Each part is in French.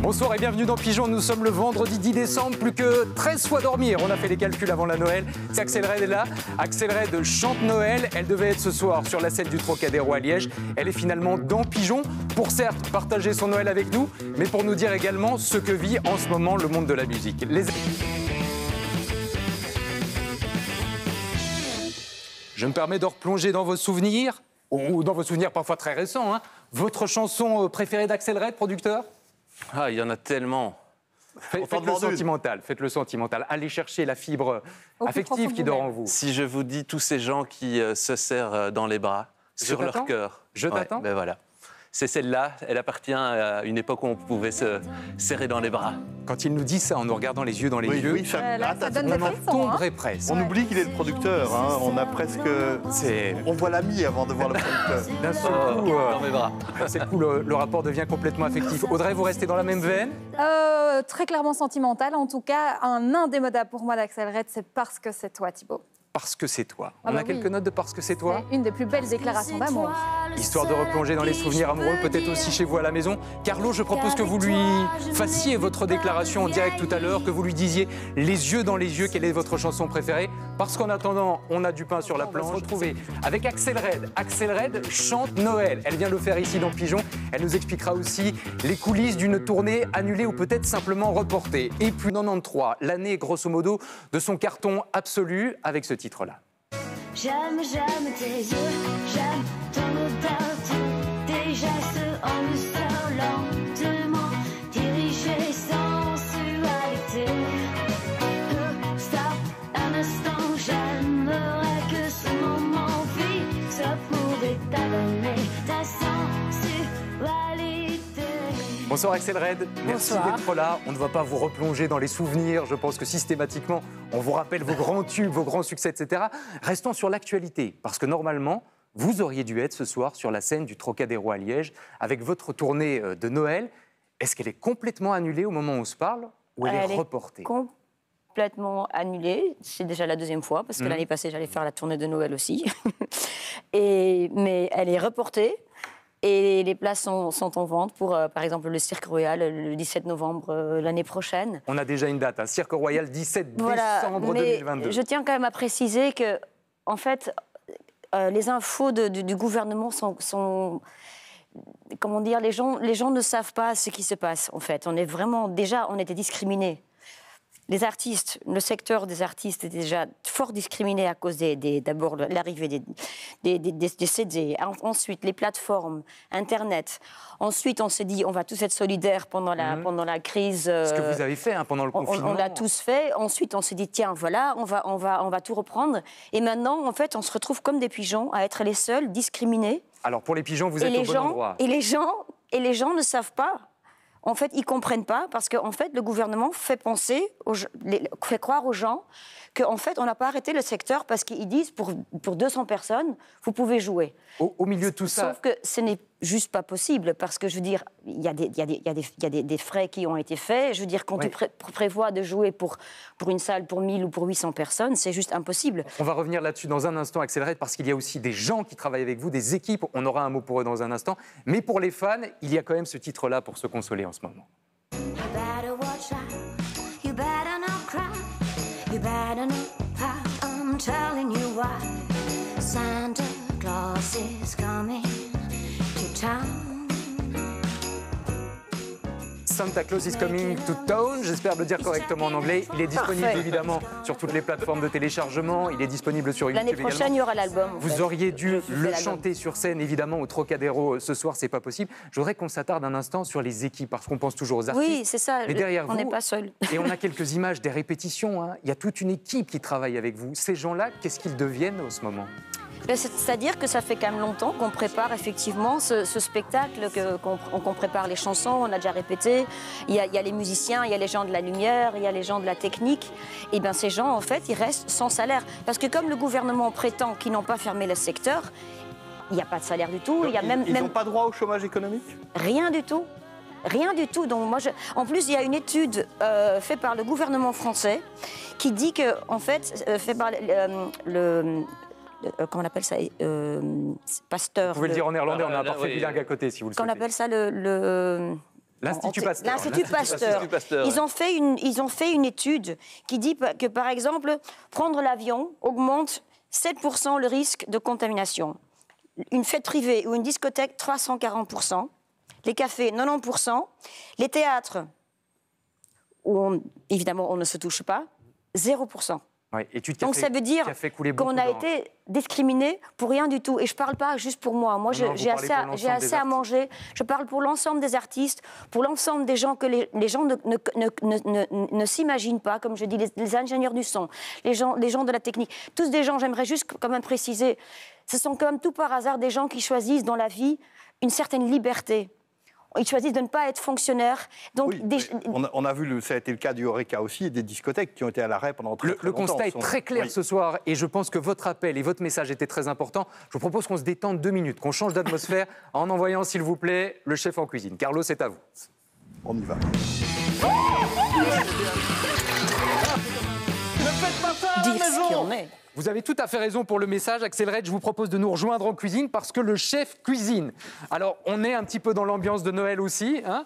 Bonsoir et bienvenue dans Pigeon. Nous sommes le vendredi 10 décembre, plus que 13 fois dormir. On a fait les calculs avant la Noël. C'est Axel Red est là. Axel Red chante Noël. Elle devait être ce soir sur la scène du Trocadéro à Liège. Elle est finalement dans Pigeon pour certes partager son Noël avec nous, mais pour nous dire également ce que vit en ce moment le monde de la musique. Je me permets de replonger dans vos souvenirs, ou dans vos souvenirs parfois très récents. Votre chanson préférée d'Axel Red, producteur ? Ah, il y en a tellement. Faites-le sentimental, faites-le sentimental. Allez chercher la fibre affective qui dort en vous. Si je vous dis tous ces gens qui se serrent dans les bras, sur leur cœur. Je t'attends. Ben voilà. C'est celle-là, elle appartient à une époque où on pouvait se serrer dans les bras. Quand il nous dit ça en nous regardant les yeux dans les yeux, oui, ça donne des frissons, tomberait presque. On oublie qu'il est le producteur, on a presque... On voit l'ami avant de voir le producteur. D'un seul coup, dans mes bras. C'est cool, le rapport devient complètement affectif. Audrey, vous restez dans la même veine ? Très clairement sentimental. En tout cas, un indémodable pour moi d'Axel Red, c'est Parce que c'est toi, Thibaut. Parce que c'est toi. On a quelques notes de Parce que c'est toi. C'est une des plus belles déclarations d'amour. Histoire de replonger dans les souvenirs amoureux, peut-être aussi chez vous à la maison. Carlo, je propose que vous lui fassiez votre déclaration en direct tout à l'heure, que vous lui disiez les yeux dans les yeux quelle est votre chanson préférée. Parce qu'en attendant, on a du pain sur la planche. On va se retrouver avec Axel Red. Axel Red chante Noël. Elle vient de le faire ici dans Pigeon. Elle nous expliquera aussi les coulisses d'une tournée annulée ou peut-être simplement reportée. Et puis 93, l'année grosso modo de son carton absolu avec ce titre-là. J'aime tes yeux, j'aime ton odeur, tes gestes en douceur, lentement dirigés sans sensualité. Stop un instant, j'aimerais que ce moment fixe pourrait t'adonner ta sensualité. Bonsoir Axel Red, merci d'être là. On ne va pas vous replonger dans les souvenirs, je pense que systématiquement, on vous rappelle vos grands tubes, vos grands succès, etc. Restons sur l'actualité, parce que normalement, vous auriez dû être ce soir sur la scène du Trocadéro à Liège, avec votre tournée de Noël. Est-ce qu'elle est complètement annulée au moment où on se parle, ou elle est reportée ? Complètement annulée, c'est déjà la deuxième fois, parce que l'année passée, j'allais faire la tournée de Noël aussi. Mais elle est reportée. Et les places sont en vente pour, par exemple, le Cirque Royal le 17 novembre l'année prochaine. On a déjà une date, Cirque Royal 17 décembre 2022. Je tiens quand même à préciser que, en fait, les infos du gouvernement sont comment dire, les gens ne savent pas ce qui se passe, en fait. On était discriminés. Les artistes, le secteur des artistes est déjà fort discriminé à cause d'abord l'arrivée des CD, ensuite les plateformes, Internet. Ensuite, on s'est dit, on va tous être solidaires pendant la crise. Ce que vous avez fait pendant le confinement. On l'a tous fait. Ensuite, on s'est dit, tiens, voilà, on va tout reprendre. Et maintenant, en fait, on se retrouve comme des pigeons à être les seuls discriminés. Alors, pour les pigeons, vous êtes au bon endroit. Et les gens ne savent pas. En fait, ils ne comprennent pas parce que en fait, le gouvernement fait croire aux gens qu'en fait, on n'a pas arrêté le secteur parce qu'ils disent pour 200 personnes, vous pouvez jouer. Au milieu de tout ça... Sauf que ce n'est juste pas possible parce que, je veux dire, il y a des frais qui ont été faits. Je veux dire, quand tu prévois de jouer pour une salle pour 1000 ou pour 800 personnes, c'est juste impossible. On va revenir là-dessus dans un instant, Axel Red, parce qu'il y a aussi des gens qui travaillent avec vous, des équipes. On aura un mot pour eux dans un instant. Mais pour les fans, il y a quand même ce titre-là pour se consoler en ce moment. You better not cry, I'm telling you why. Santa Claus is coming to town. Santa Claus is coming to town, j'espère le dire correctement en anglais. Il est disponible évidemment sur toutes les plateformes de téléchargement, il est disponible sur YouTube également. L'année prochaine, il y aura l'album. Vous auriez dû le chanter sur scène évidemment au Trocadéro ce soir, c'est pas possible. Je voudrais qu'on s'attarde un instant sur les équipes parce qu'on pense toujours aux artistes. Oui, c'est ça, mais derrière on n'est pas seuls. Et on a quelques images des répétitions, il y a toute une équipe qui travaille avec vous. Ces gens-là, qu'est-ce qu'ils deviennent en ce moment ? C'est-à-dire que ça fait quand même longtemps qu'on prépare effectivement ce spectacle, qu'on prépare les chansons, on a déjà répété. Il y a les musiciens, il y a les gens de la lumière, il y a les gens de la technique. Et bien ces gens, en fait, ils restent sans salaire. Parce que comme le gouvernement prétend qu'ils n'ont pas fermé le secteur, il n'y a pas de salaire du tout. Ils n'ont pas droit au chômage économique ? Rien du tout. Rien du tout. Donc en plus, il y a une étude faite par le gouvernement français qui dit que, en fait, fait par comment on appelle ça, Pasteur. Vous pouvez le dire en néerlandais, on a un parfait oui. bilingue à côté, si vous le Qu'on souhaitez. appelle ça l'Institut Pasteur. L'Institut Pasteur. Pasteur, Ils ont fait une étude qui dit que, par exemple, prendre l'avion augmente 7% le risque de contamination. Une fête privée ou une discothèque, 340%. Les cafés, 90%. Les théâtres, où évidemment on ne se touche pas, 0%. Ouais, étude Donc ça veut dire qu'on a d'encre. été discriminés pour rien du tout. Et je ne parle pas juste pour moi. Moi, Non, j'ai vous parlez pour l'ensemble assez des à artistes. manger. Je parle pour l'ensemble des artistes, pour l'ensemble des gens que les gens ne s'imaginent pas. Comme je dis, les ingénieurs du son, les gens de la technique. Tous des gens, j'aimerais juste quand même préciser, ce sont quand même tout par hasard des gens qui choisissent dans la vie une certaine liberté. Ils choisissent de ne pas être fonctionnaires. Donc, Oui, on a vu, ça a été le cas du Horeca aussi, et des discothèques qui ont été à l'arrêt pendant très Le longtemps. constat est très clair Oui. ce soir et je pense que votre appel et votre message étaient très importants. Je vous propose qu'on se détende 2 minutes, qu'on change d'atmosphère en envoyant, s'il vous plaît, le chef en cuisine. Carlo, c'est à vous. On y va. dire ce qu'il en est. Vous avez tout à fait raison pour le message. Axel Red, je vous propose de nous rejoindre en cuisine parce que le chef cuisine. Alors, on est un petit peu dans l'ambiance de Noël aussi, hein,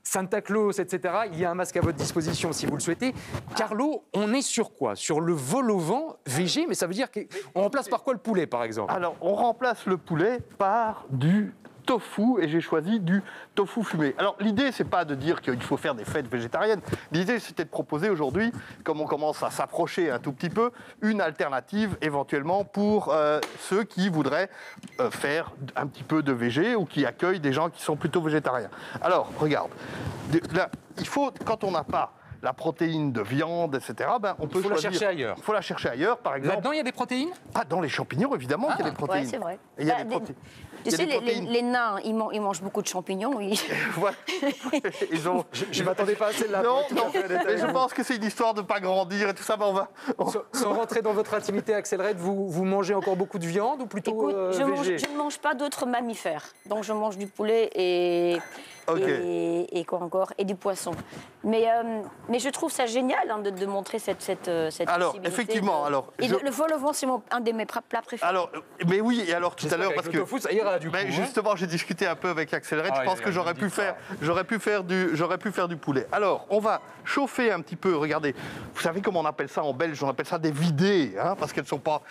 Santa Claus, etc. Il y a un masque à votre disposition si vous le souhaitez. Carlo, on est sur quoi? Sur le vol au vent végé, mais ça veut dire qu'on remplace par quoi le poulet, par exemple? Alors, on remplace le poulet par du tofu, et j'ai choisi du tofu fumé. Alors, l'idée, c'est pas de dire qu'il faut faire des fêtes végétariennes. L'idée, c'était de proposer aujourd'hui, comme on commence à s'approcher un tout petit peu, une alternative éventuellement pour ceux qui voudraient faire un petit peu de végé ou qui accueillent des gens qui sont plutôt végétariens. Alors, regarde, là, il faut, quand on n'a pas la protéine de viande, etc., ben, on peut faut la choisir. chercher ailleurs. Il faut la chercher ailleurs, par exemple. Là-dedans, il y a des protéines? Ah, dans les champignons, évidemment, qu'il y a des protéines. Ouais, c'est vrai. Et il y a Bah, des protéines. Tu Il y a sais, des protéines. les nains, ils mangent beaucoup de champignons. Voilà. Ils ont... Je ne m'attendais pas à celle-là. Non, pour être tout à non, fait honnête mais avec je vous. pense que c'est une histoire de ne pas grandir et tout ça, mais on va... Sans rentrer dans votre intimité, Axel Red, vous mangez encore beaucoup de viande ou plutôt Écoute, végé? je ne mange pas d'autres mammifères. Donc je mange du poulet et quoi encore, et du poisson. Mais je trouve ça génial hein, de montrer cette Alors, possibilité effectivement, Et le vol au vent, c'est un de mes plats préférés. Alors, mais oui, et alors tout à l'heure, parce que... Le tofu, ça ira du coup. Ben, hein. justement, j'ai discuté un peu avec Axel Red. Ah, Je pense que j'aurais pu faire du poulet. Alors, on va chauffer un petit peu. Regardez, vous savez comment on appelle ça en belge? On appelle ça des vidées, hein, parce qu'elles sont pas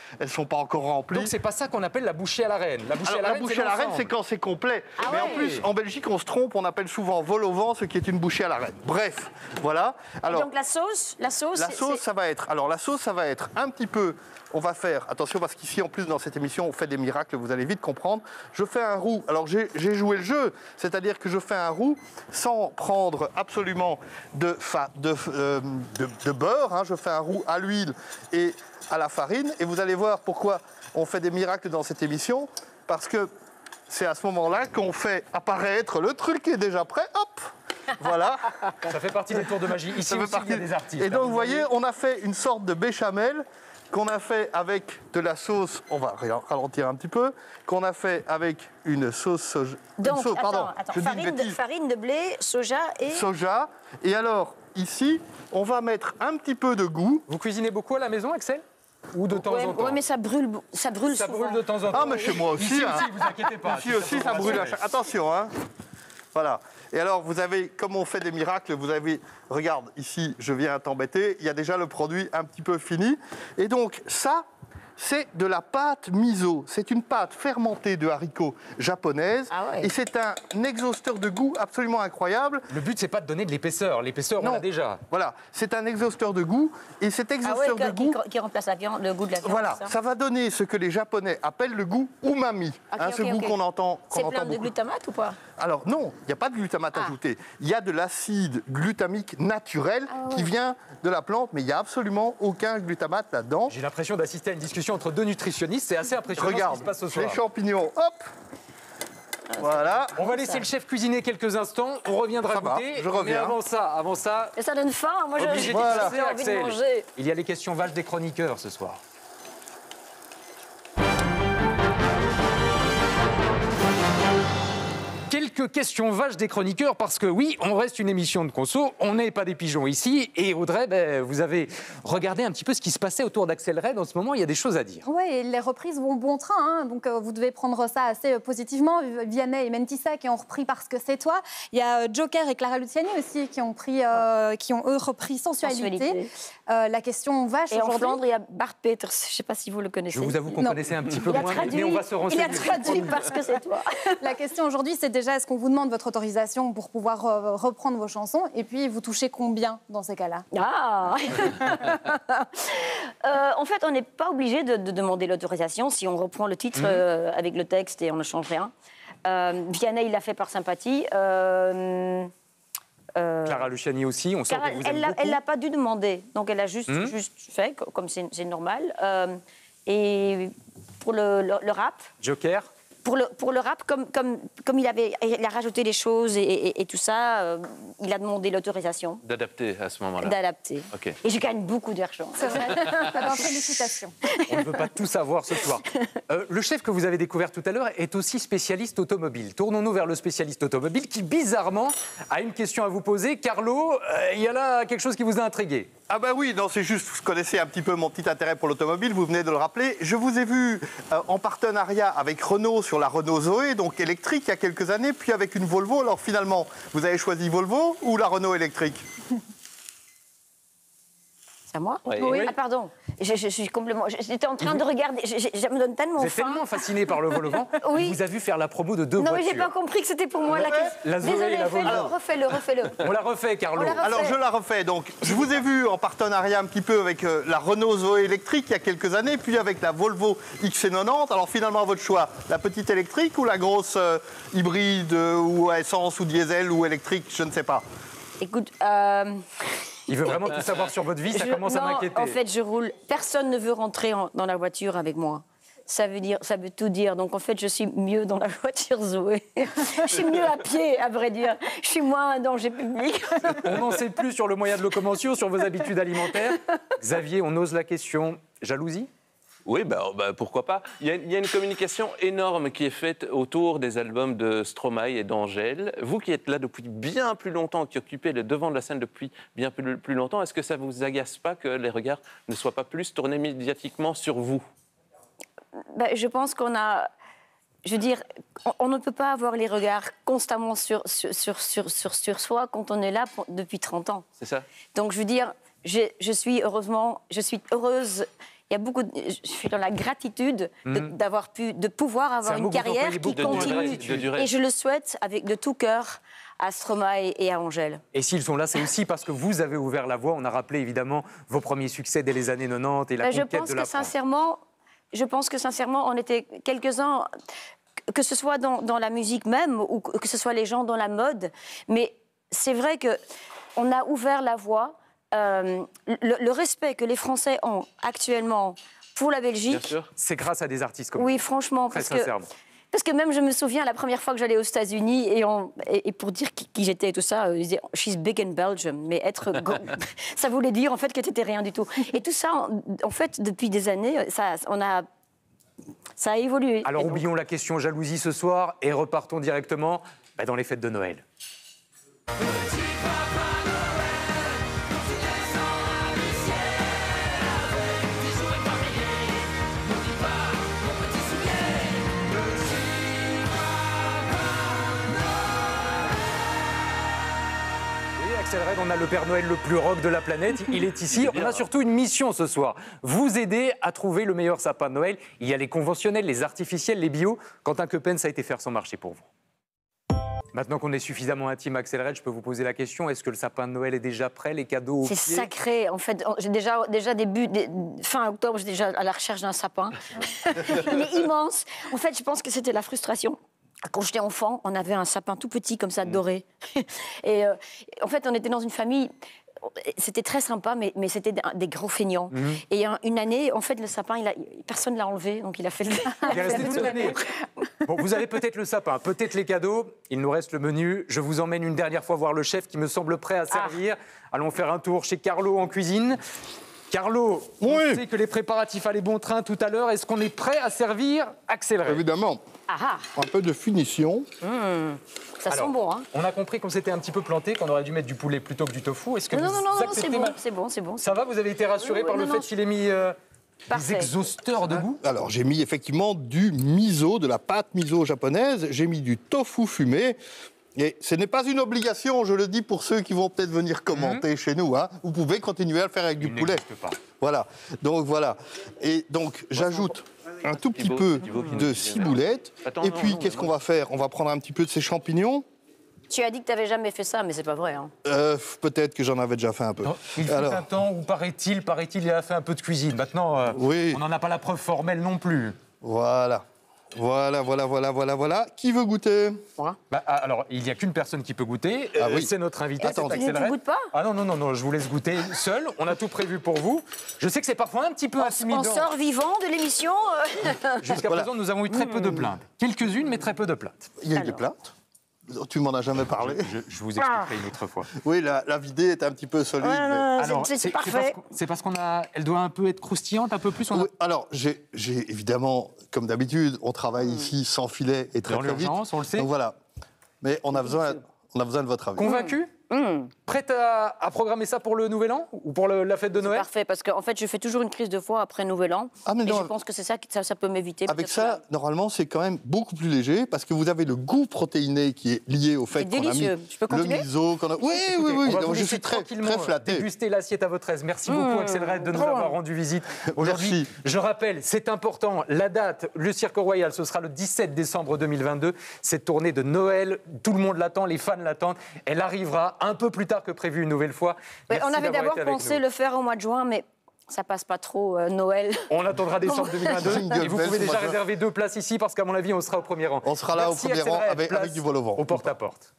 encore remplies. Donc c'est pas ça qu'on appelle la bouchée à la reine. La bouchée Alors, à la la reine, bouchée à la reine, l'ensemble. c'est quand c'est complet. Ah Mais en ouais. plus, en Belgique, on se trompe, on appelle souvent vol au vent, ce qui est une bouchée à la reine. Bref, voilà. Alors, Donc la sauce, la sauce, ça va être. Alors, la sauce, ça va être un petit peu. On va faire, attention, parce qu'ici, en plus, dans cette émission, on fait des miracles, vous allez vite comprendre. Je fais un roux. Alors, j'ai joué le jeu, c'est-à-dire que je fais un roux sans prendre absolument de beurre. Hein. Je fais un roux à l'huile et à la farine. Et vous allez voir pourquoi on fait des miracles dans cette émission. Parce que c'est à ce moment-là qu'on fait apparaître le truc qui est déjà prêt. Hop! Voilà. Ça fait partie des tours de magie. Ici Ça fait aussi, il y a partie- des artistes. Et là, donc, vous voyez, on a fait une sorte de béchamel qu'on a fait avec de la sauce, on va ralentir un petit peu, qu'on a fait avec une sauce soja. Donc, une sauce, pardon, attends, je dis une bêtise. farine de blé, soja et... Soja. Et alors, ici, on va mettre un petit peu de goût. Vous cuisinez beaucoup à la maison, Axel? Ou de temps en temps? Ouais, mais ça brûle Ça souvent. brûle de temps en temps. Ah, mais chez moi aussi. Ici hein. aussi, vous inquiétez pas. Ici aussi, ça brûle à chaque... Attention, hein. Voilà. Et alors, vous avez, comme on fait des miracles, vous avez, regarde, ici, je viens t'embêter, il y a déjà le produit un petit peu fini. Et donc, ça, c'est de la pâte miso. C'est une pâte fermentée de haricots japonaise. Ah ouais. Et c'est un exhausteur de goût absolument incroyable. Le but, c'est pas de donner de l'épaisseur. L'épaisseur, on Non. l'a déjà. Voilà, c'est un exhausteur de goût. Et cet Ah ouais, exhausteur de goût... qui remplace la viande, le goût de la viande. Voilà, c'est ça ça va donner ce que les Japonais appellent le goût umami. Ok, Ce ok, goût ok. qu'on entend C'est plein de beaucoup. glutamate ou pas? Alors non, il n'y a pas de glutamate Ah. ajouté. Il y a de l'acide glutamique naturel qui vient de la plante, mais il n'y a absolument aucun glutamate là-dedans. J'ai l'impression d'assister à une discussion entre deux nutritionnistes. C'est assez impressionnant ce Regarde, qui se passe ce les soir. champignons, hop. Voilà. On va laisser le chef cuisiner quelques instants. On reviendra Ça va, goûter. je reviens. Mais avant ça, Et ça donne faim. Moi, obligé j'ai d'y Voilà. passer, envie de Axel. manger. Il y a les questions vaches des chroniqueurs ce soir. quelques questions vaches des chroniqueurs, parce que oui, on reste une émission de conso, on n'est pas des pigeons ici. Et Audrey, vous avez regardé un petit peu ce qui se passait autour d'Axel Red en ce moment, il y a des choses à dire. Oui, et les reprises vont bon train, hein, donc vous devez prendre ça assez positivement. Vianney et Mentissa qui ont repris Parce que c'est toi. Il y a Joker et Clara Luciani aussi qui ont eux repris Sensualité. La question vache Et en aujourd'hui. Flandre, il y a Bart Peters, je ne sais pas si vous le connaissez. Je vous avoue qu'on connaissait un petit peu moins, mais on va se Il renseigner. a traduit Parce que c'est toi. La question aujourd'hui, c'est déjà est-ce qu'on vous demande votre autorisation pour pouvoir reprendre vos chansons, et puis vous touchez combien dans ces cas-là? Ah En fait, on n'est pas obligé de demander l'autorisation si on reprend le titre avec le texte et on ne change rien. Vianney, il l'a fait par sympathie. Clara Luciani aussi, on sent que vous aimez beaucoup. Elle l'a pas dû demander, donc elle a juste fait, comme c'est normal. Et pour le rap... Joker. Pour le rap, comme il a rajouté les choses et tout ça, il a demandé l'autorisation. D'adapter à ce moment-là. D'adapter. Ok. Et je gagne beaucoup d'argent. C'est vrai. Alors, félicitations. On ne veut pas tout savoir ce soir. Le chef que vous avez découvert tout à l'heure est aussi spécialiste automobile. Tournons-nous vers le spécialiste automobile qui, bizarrement, a une question à vous poser. Carlo, il y a là quelque chose qui vous a intrigué. Ah bah oui, non, c'est juste, vous connaissez un petit peu mon petit intérêt pour l'automobile, vous venez de le rappeler. Je vous ai vu en partenariat avec Renault sur la Renault Zoé, donc électrique, il y a quelques années, puis avec une Volvo. Alors finalement, vous avez choisi Volvo ou la Renault électrique? C'est à moi? Oui. Ah pardon, je suis complètement... J'étais en train de regarder, je me donne tellement Vous êtes faim. tellement fasciné par le Volvo, Oui. il vous a vu faire la promo de deux Non, mais voitures. j'ai pas compris que c'était pour moi la question. La Zoé Désolée, et la Volvo. refais-le. On la refait, Carlo. On la refait. Alors je la refais, donc je vous ai vu en partenariat un petit peu avec la Renault Zoé électrique il y a quelques années, puis avec la Volvo XC90. Alors finalement, votre choix, la petite électrique ou la grosse hybride ou à essence ou diesel ou électrique, je ne sais pas. Écoute, Il veut vraiment tout savoir sur votre vie, ça commence à m'inquiéter. En fait, je roule. Personne ne veut rentrer dans la voiture avec moi. Ça veut tout dire. Donc, en fait, je suis mieux dans la voiture Zoé. Je suis mieux à pied, à vrai dire. Je suis moins un danger public. On n'en sait plus sur le moyen de locomotion, sur vos habitudes alimentaires. Xavier, on ose la question. Jalousie? Oui, pourquoi pas. Il y a une communication énorme qui est faite autour des albums de Stromae et d'Angèle. Vous qui êtes là depuis bien plus longtemps, qui occupez le devant de la scène depuis bien plus longtemps, est-ce que ça ne vous agace pas que les regards ne soient pas plus tournés médiatiquement sur vous? Je pense qu'on a... Je veux dire, on ne peut pas avoir les regards constamment sur soi quand on est là depuis 30 ans. C'est ça? Donc, je veux dire, je suis heureuse... Il y a je suis dans la gratitude de pouvoir avoir une carrière qui continue. Et je le souhaite de tout cœur à Stromae et à Angèle. Et s'ils sont là, c'est aussi parce que vous avez ouvert la voie. On a rappelé évidemment vos premiers succès dès les années 90 et la conquête de la France. Je pense que sincèrement, on était quelques-uns, que ce soit dans la musique même ou que ce soit les gens dans la mode. Mais c'est vrai qu'on a ouvert la voie. Le respect que les Français ont actuellement pour la Belgique, c'est grâce à des artistes comme oui, vous. franchement, Très sincèrement. parce que même je me souviens la première fois que j'allais aux États-Unis et pour dire qui j'étais et tout ça, ils disaient she's big in Belgium, mais être ça voulait dire en fait que t'étais rien du tout. Et tout ça, en fait, depuis des années, ça a évolué. Alors oublions la question jalousie ce soir et repartons directement dans les fêtes de Noël. Axel Red, on a le Père Noël le plus rock de la planète, il est ici. On a surtout une mission ce soir, vous aider à trouver le meilleur sapin de Noël. Il y a les conventionnels, les artificiels, les bio. Quentin Coppen, ça a été faire son marché pour vous. Maintenant qu'on est suffisamment intime, Axel Red, je peux vous poser la question, est-ce que le sapin de Noël est déjà prêt, les cadeaux au pied ? C'est sacré, en fait. J'ai déjà fin octobre, j'étais déjà à la recherche d'un sapin. Il est immense. En fait, je pense que c'était la frustration. Quand j'étais enfant, on avait un sapin tout petit comme ça, doré. Et en fait, on était dans une famille... C'était très sympa, mais c'était des gros feignants. Et une année, en fait, le sapin, personne ne l'a enlevé, donc il a fait le... Il est resté toute l'année. Bon, vous avez peut-être le sapin, peut-être les cadeaux. Il nous reste le menu. Je vous emmène une dernière fois voir le chef qui me semble prêt à servir. Allons faire un tour chez Carlo en cuisine. Carlo, Oui. on sait que les préparatifs allaient bon train tout à l'heure. Est-ce qu'on est prêt à servir accéléré? Évidemment, Ah un peu de finition. ça Alors, sent bon, hein. On a compris qu'on s'était un petit peu planté, qu'on aurait dû mettre du poulet plutôt que du tofu. Est-ce que Non, vous non, non, non, acceptez c'est bon, ma- c'est bon. Ça va, vous avez été rassuré Oui, par oui, le non, fait non, qu'il ait mis des Parfait. exhausteurs de goût? Alors, j'ai mis effectivement du miso, de la pâte miso japonaise. J'ai mis du tofu fumé. Et ce n'est pas une obligation, je le dis pour ceux qui vont peut-être venir commenter chez nous. Hein. Vous pouvez continuer à le faire avec du Il poulet. n'existe pas. Voilà. Donc, voilà. Et donc, j'ajoute un tout petit peu Thibaut qui nous de dit ciboulette. Attends, Et non, puis, non, qu'est-ce non. qu'on va faire? On va prendre un petit peu de ces champignons. Tu as dit que tu n'avais jamais fait ça, mais c'est pas vrai. Hein. Peut-être que j'en avais déjà fait un peu. Non, il fut un temps où, paraît-il, il a fait un peu de cuisine. Maintenant, Oui. on n'en a pas la preuve formelle non plus. Voilà. Voilà. Qui veut goûter? Bah, alors, il n'y a qu'une personne qui peut goûter. Ah oui. C'est notre invité. Attends, c'est Tu Accéléré. goûtes pas? Ah non, je vous laisse goûter seul. On a tout prévu pour vous. Je sais que c'est parfois un petit peu On intimidant. sort vivant de l'émission. Jusqu'à Voilà. présent, nous avons eu très peu de plaintes. Quelques-unes, mais très peu de plaintes. Il y a eu des Alors. plaintes? Tu m'en as jamais parlé. Je vous expliquerai une autre fois. Oui, la vidéo est un petit peu solide. mais- Alors, c'est parfait. C'est parce qu'on a. Elle doit un peu être croustillante, un peu plus. On a- Oui, alors, j'ai évidemment, comme d'habitude, on travaille ici sans filet et très Dans très vite. l'urgence, on le sait. Donc voilà. Mais on a besoin de votre avis. Convaincu Prête à programmer ça pour le Nouvel An ou pour la fête de Noël? Parfait, parce qu'en fait, je fais toujours une crise de foie après Nouvel An. Ah, mais et non. je pense que c'est ça, ça peut m'éviter. Avec peut-être ça, normalement, c'est quand même beaucoup plus léger parce que vous avez le goût protéiné qui est lié au fait C'est qu'on a mis délicieux. Je peux le continuer miso. Oui, Écoutez, on va Donc, vous je laisser suis très tranquillement flatté. déguster l'assiette à votre aise. Merci beaucoup, Axel Red, de nous avoir rendu visite aujourd'hui. Merci. Je rappelle, c'est important, la date, le Cirque Royal, ce sera le 17 décembre 2022. Cette tournée de Noël, tout le monde l'attend, les fans l'attendent. Elle arrivera un peu plus tard que prévu une nouvelle fois. Ouais, Merci on avait d'avoir d'abord été avec pensé nous. le faire au mois de juin, mais ça passe pas trop Noël. On attendra décembre 2022 Jingle et vous bells pouvez au déjà mois de juin. réserver 2 places ici parce qu'à mon avis, on sera au premier rang. On sera là au Merci, premier Axel rang Red, avec place du vol au vent. Au porte-à-porte.